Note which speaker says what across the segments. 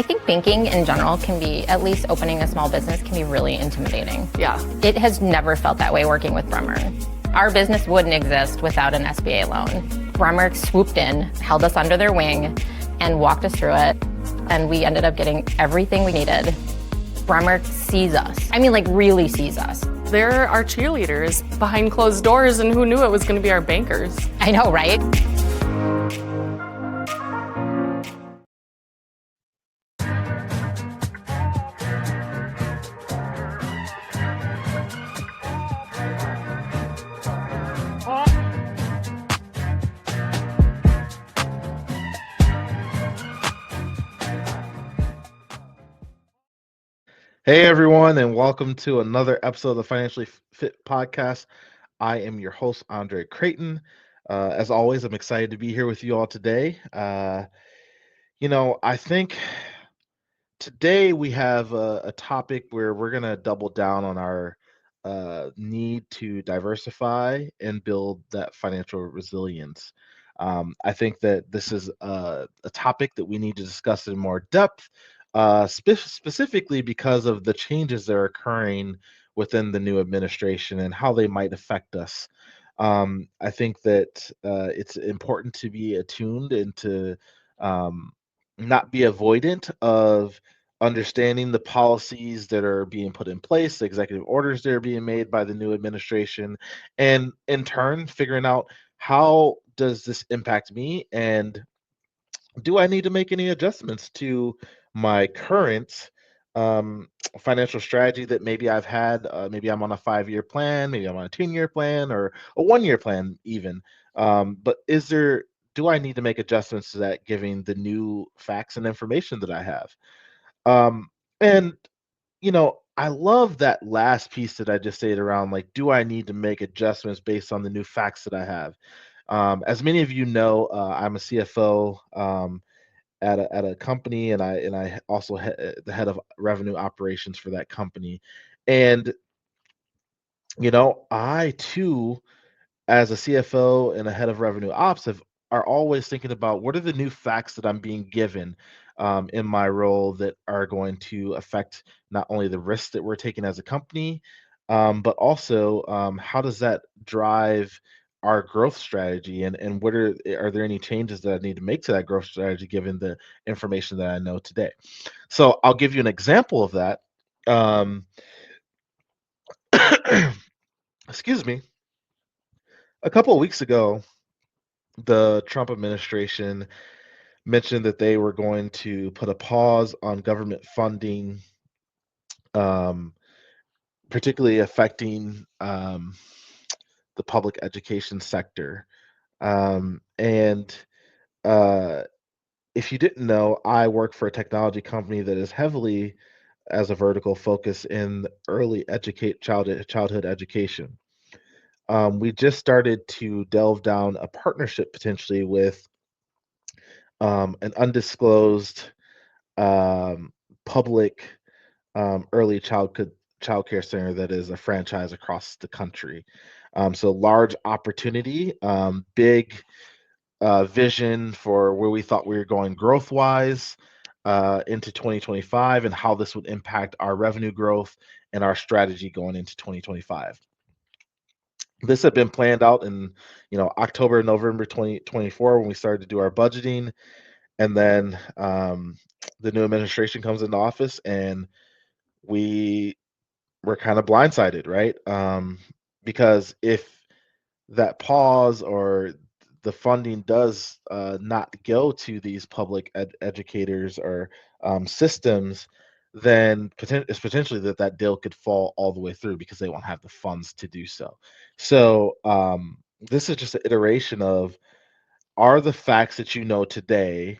Speaker 1: I think banking in general can be, at least opening a small business can be really intimidating.
Speaker 2: Yeah.
Speaker 1: It has never felt that way working with Bremer. Our business wouldn't exist without an SBA loan. Bremer swooped in, held us under their wing, and walked us through it. And we ended up getting everything we needed. Bremer sees us. I mean, like, really sees us.
Speaker 2: They're our cheerleaders behind closed doors, and who knew it was going to be our bankers?
Speaker 1: I know, right?
Speaker 3: Hey everyone, and welcome to another episode of the Financially Fit Podcast. I am your host, Andre Creighton. As always, I'm excited to be here with you all today. I think today we have a topic where we're going to double down on our need to diversify and build that financial resilience. I think that this is a topic that we need to discuss in more depth, specifically because of the changes that are occurring within the new administration and how they might affect us. I think that it's important to be attuned and to not be avoidant of understanding the policies that are being put in place, the executive orders that are being made by the new administration, and in turn figuring out how does this impact me, and do I need to make any adjustments to my current financial strategy that maybe I've had. Maybe I'm on a 5-year plan, maybe I'm on a 10-year plan, or a 1-year plan even. But do I need to make adjustments to that given the new facts and information that I have? And I love that last piece that I just said around, like, do I need to make adjustments based on the new facts that I have? As many of you know, I'm a CFO at a company, and I also the head of revenue operations for that company. And I too, as a CFO and a head of revenue ops, are always thinking about what are the new facts that I'm being given in my role that are going to affect not only the risks that we're taking as a company, but also how does that drive our growth strategy, and are there any changes that I need to make to that growth strategy given the information that I know today? So I'll give you an example of that. Excuse me. A couple of weeks ago, the Trump administration mentioned that they were going to put a pause on government funding, um, particularly affecting the public education sector. And if you didn't know, I work for a technology company that is heavily, as a vertical, focus in early childhood education. We just started to delve down a partnership potentially with an undisclosed public early child care center that is a franchise across the country. So large opportunity, big vision for where we thought we were going growth wise into 2025, and how this would impact our revenue growth and our strategy going into 2025. This had been planned out in October, November 2024 when we started to do our budgeting. And then the new administration comes into office, and we were kind of blindsided, right? Because if that pause or the funding does not go to these public educators or systems, then it's potentially that deal could fall all the way through because they won't have the funds to do so. So this is just an iteration of, are the facts that you know today,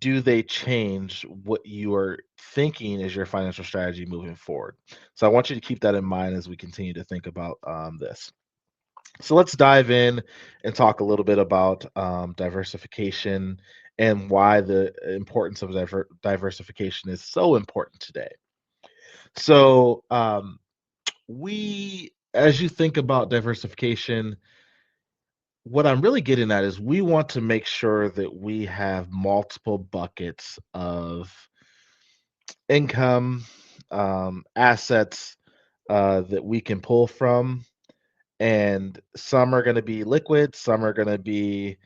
Speaker 3: do they change what you are thinking is your financial strategy moving forward? So I want you to keep that in mind as we continue to think about this. So let's dive in and talk a little bit about diversification and why the importance of diversification is so important today. So as you think about diversification, what I'm really getting at is we want to make sure that we have multiple buckets of income, assets that we can pull from, and some are going to be liquid, some are going to be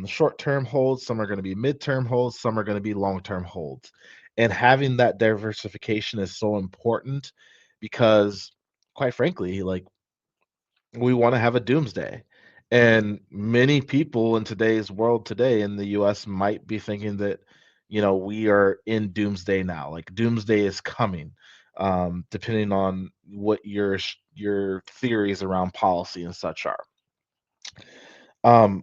Speaker 3: short-term holds, some are going to be mid-term holds, some are going to be long-term holds. And having that diversification is so important because, quite frankly, like we want to have a doomsday. And many people in today's world today in the US might be thinking that, we are in doomsday now. Like doomsday is coming, depending on what your theories around policy and such are.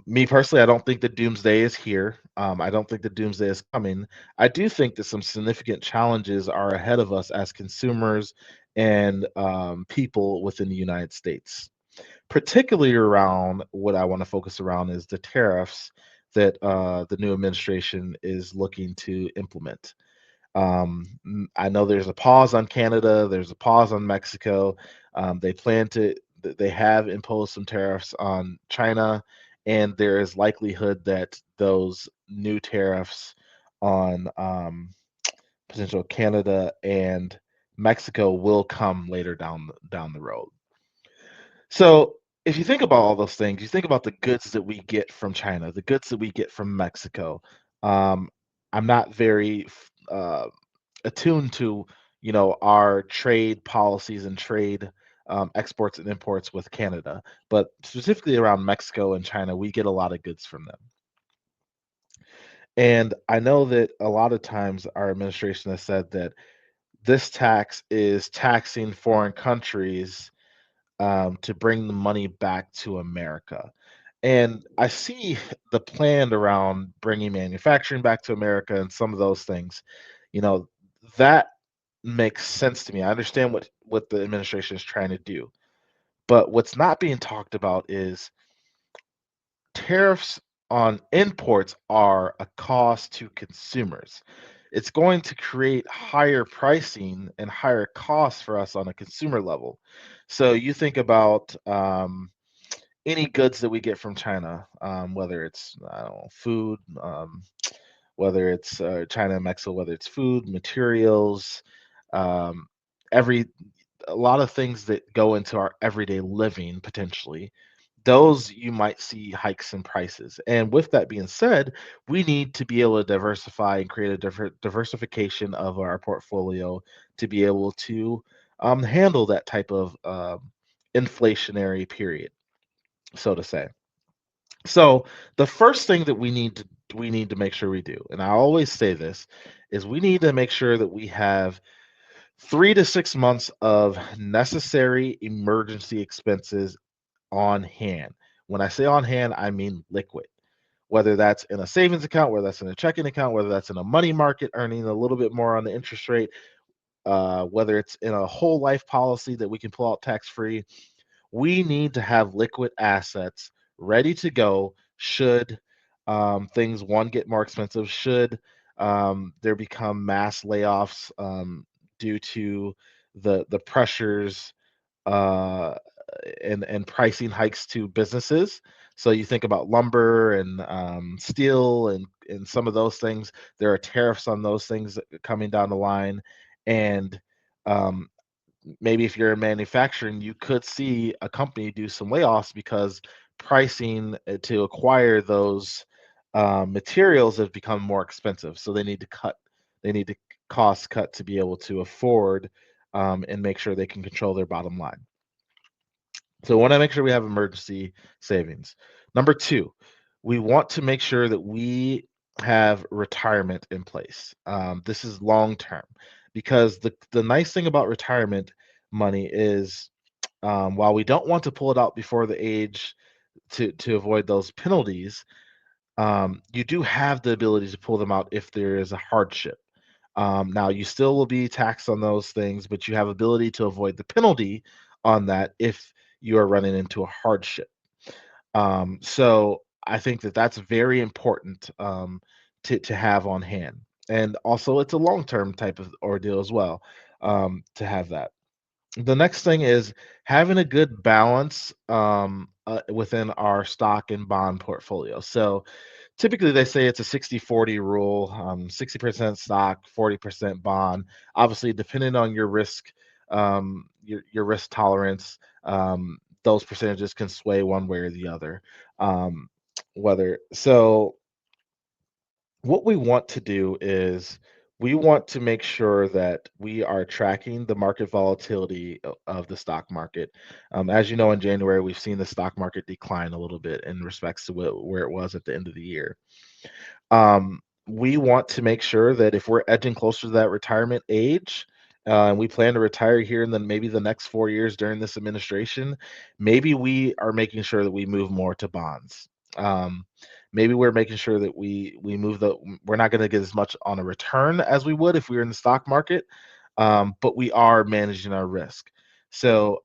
Speaker 3: Me personally, I don't think the doomsday is here. I don't think the doomsday is coming. I do think that some significant challenges are ahead of us as consumers and people within the United States, particularly around what I want to focus around is the tariffs that the new administration is looking to implement. I know there's a pause on Canada, there's a pause on Mexico. They have imposed some tariffs on China, and there is likelihood that those new tariffs on potential Canada and Mexico will come later down the road. So if you think about all those things, you think about the goods that we get from China, the goods that we get from Mexico. Um, I'm not very attuned to, our trade policies and trade exports and imports with Canada, but specifically around Mexico and China, we get a lot of goods from them. And I know that a lot of times our administration has said that this tax is taxing foreign countries to bring the money back to America. And I see the plan around bringing manufacturing back to America and some of those things. You know, that makes sense to me. I understand what the administration is trying to do. But what's not being talked about is tariffs on imports are a cost to consumers. It's going to create higher pricing and higher costs for us on a consumer level. So you think about any goods that we get from China, whether it's I don't know, food, whether it's China and Mexico, whether it's food, materials, um, every a lot of things that go into our everyday living potentially, those you might see hikes in prices. And with that being said, we need to be able to diversify and create a diversification of our portfolio to be able to handle that type of inflationary period, so to say. So the first thing that we need to make sure we do, and I always say this, is we need to make sure that we have 3 to 6 months of necessary emergency expenses on hand. When I say on hand, I mean liquid. Whether that's in a savings account, whether that's in a checking account, whether that's in a money market, earning a little bit more on the interest rate, whether it's in a whole life policy that we can pull out tax free, we need to have liquid assets ready to go should things one get more expensive, should there become mass layoffs due to the pressures uh, and pricing hikes to businesses. So you think about lumber and steel and some of those things. There are tariffs on those things coming down the line, and um, maybe if you're in manufacturing, you could see a company do some layoffs because pricing to acquire those materials have become more expensive. So they need to cut, they need to cost cut to be able to afford and make sure they can control their bottom line. So we want to make sure we have emergency savings. Number two, we want to make sure that we have retirement in place. This is long term because the nice thing about retirement money is while we don't want to pull it out before the age to avoid those penalties, you do have the ability to pull them out if there is a hardship. Now, you still will be taxed on those things, but you have ability to avoid the penalty on that if you are running into a hardship. So I think that that's very important to have on hand, and also it's a long term type of ordeal as well to have that. The next thing is having a good balance within our stock and bond portfolio. So typically they say it's a 60-40 rule, 60% stock, 40% bond. Obviously, depending on your risk, your risk tolerance, those percentages can sway one way or the other. Um, whether so what we want to do is we want to make sure that we are tracking the market volatility of the stock market. As you know, in January, we've seen the stock market decline a little bit in respects to where it was at the end of the year. We want to make sure that if we're edging closer to that retirement age, and we plan to retire here in maybe the next 4 years during this administration, maybe we are making sure that we move more to bonds. Um, Maybe we're making sure that we move we're not going to get as much on a return as we would if we were in the stock market, but we are managing our risk. So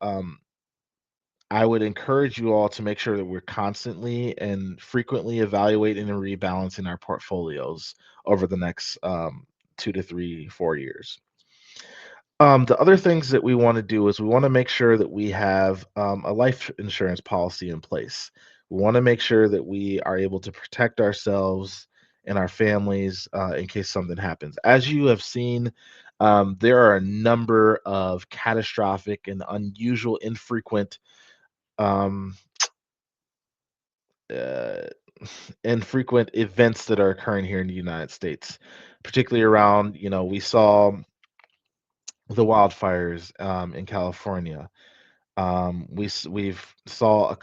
Speaker 3: I would encourage you all to make sure that we're constantly and frequently evaluating and rebalancing our portfolios over the next 2 to 3, 4 years. The other things that we want to do is we want to make sure that we have a life insurance policy in place. We want to make sure that we are able to protect ourselves and our families in case something happens. As you have seen, there are a number of catastrophic and unusual, infrequent um, uh, infrequent events that are occurring here in the United States, particularly around, we saw the wildfires in California. We've saw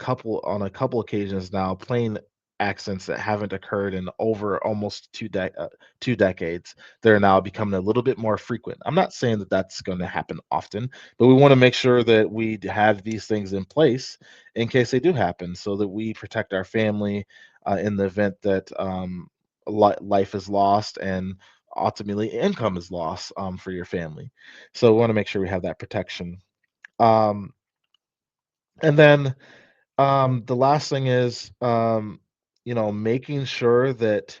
Speaker 3: on a couple occasions now plane accidents that haven't occurred in over almost 2 decades. They're now becoming a little bit more frequent. I'm not saying that that's going to happen often, but we want to make sure that we have these things in place in case they do happen, so that we protect our family in the event that life is lost and ultimately income is lost for your family. So we want to make sure we have that protection. Um, and then the last thing is, making sure that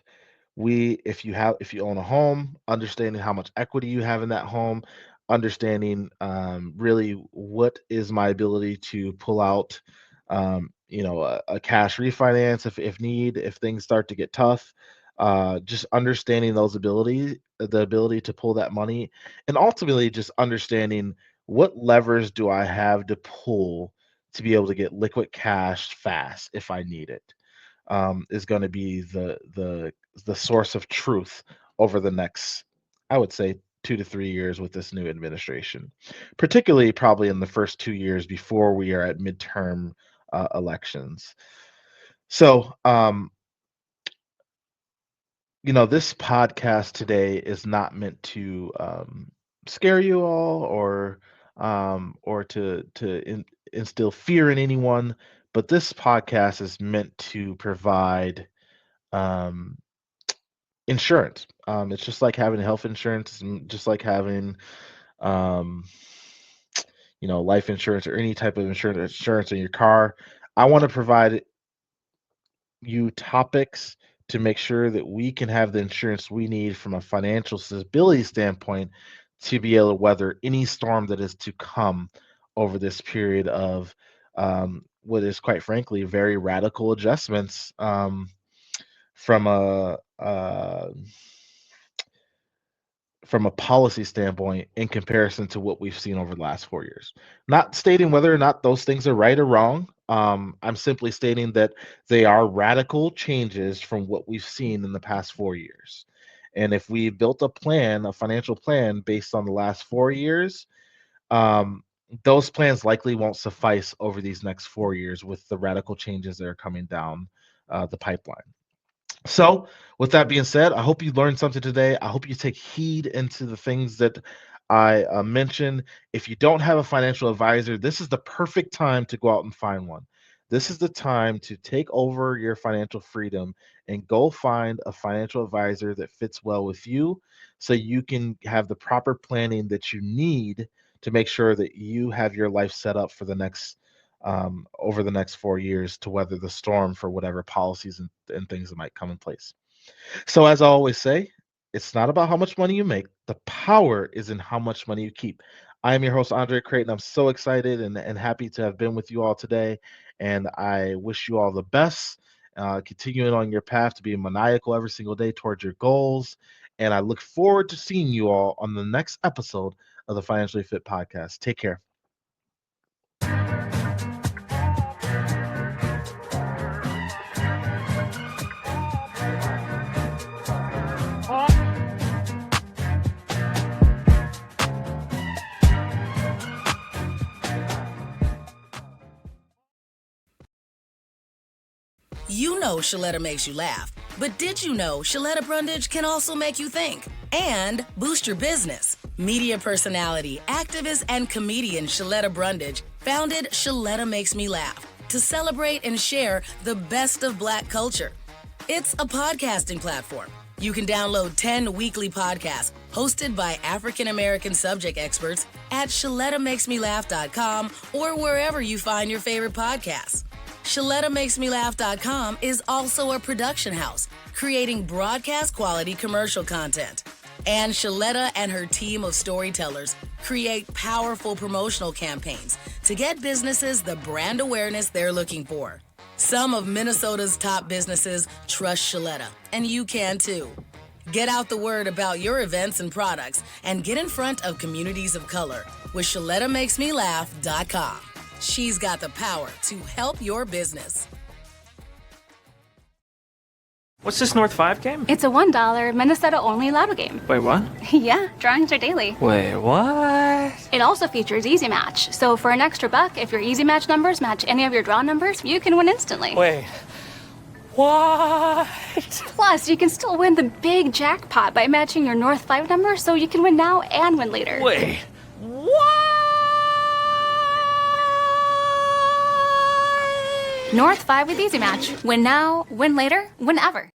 Speaker 3: if you own a home, understanding how much equity you have in that home, understanding really what is my ability to pull out, a cash refinance if things start to get tough. Just understanding the ability to pull that money, and ultimately just understanding what levers do I have to pull to be able to get liquid cash fast if I need it, is going to be the source of truth over the next, I would say, 2 to 3 years with this new administration, particularly probably in the first 2 years before we are at midterm elections. So, this podcast today is not meant to scare you all or to instill fear in anyone, but this podcast is meant to provide um, insurance. It's just like having health insurance, just like having um, life insurance or any type of insurance in your car. I want to provide you topics to make sure that we can have the insurance we need from a financial stability standpoint to be able to weather any storm that is to come over this period of what is, quite frankly, very radical adjustments from a policy standpoint in comparison to what we've seen over the last 4 years. Not stating whether or not those things are right or wrong. I'm simply stating that they are radical changes from what we've seen in the past 4 years. And if we built a financial plan based on the last 4 years, um, those plans likely won't suffice over these next 4 years with the radical changes that are coming down the pipeline. So, with that being said, I hope you learned something today. I hope you take heed into the things that I mentioned. If you don't have a financial advisor, this is the perfect time to go out and find one. This is the time to take over your financial freedom and go find a financial advisor that fits well with you so you can have the proper planning that you need to make sure that you have your life set up for the next over the next 4 years to weather the storm for whatever policies and things that might come in place. So, as I always say, it's not about how much money you make. The power is in how much money you keep. I am your host, Andre Creighton. I'm so excited and happy to have been with you all today. And I wish you all the best, continuing on your path to being maniacal every single day towards your goals. And I look forward to seeing you all on the next episode of the Financially Fit Podcast. Take care.
Speaker 4: You know Shaletta makes you laugh, but did you know Shaletta Brundage can also make you think and boost your business? Media personality, activist, and comedian Shaletta Brundage founded Shaletta Makes Me Laugh to celebrate and share the best of Black culture. It's a podcasting platform. You can download 10 weekly podcasts hosted by African-American subject experts at ShalettaMakesMeLaugh.com or wherever you find your favorite podcasts. ShalettaMakesMeLaugh.com is also a production house, creating broadcast-quality commercial content. And Shaletta and her team of storytellers create powerful promotional campaigns to get businesses the brand awareness they're looking for. Some of Minnesota's top businesses trust Shaletta, and you can too. Get out the word about your events and products and get in front of communities of color with ShalettaMakesMeLaugh.com. She's got the power to help your business.
Speaker 5: What's this North 5 game?
Speaker 6: It's a $1 Minnesota-only lotto game.
Speaker 5: Wait, what?
Speaker 6: Yeah, drawings are daily.
Speaker 5: Wait, what?
Speaker 6: It also features Easy Match. So for an extra buck, if your Easy Match numbers match any of your draw numbers, you can win instantly.
Speaker 5: Wait, what?
Speaker 6: Plus, you can still win the big jackpot by matching your North 5 number, so you can win now and win later.
Speaker 5: Wait, what?
Speaker 6: North 5 with Easy Match. Win now, win later, whenever.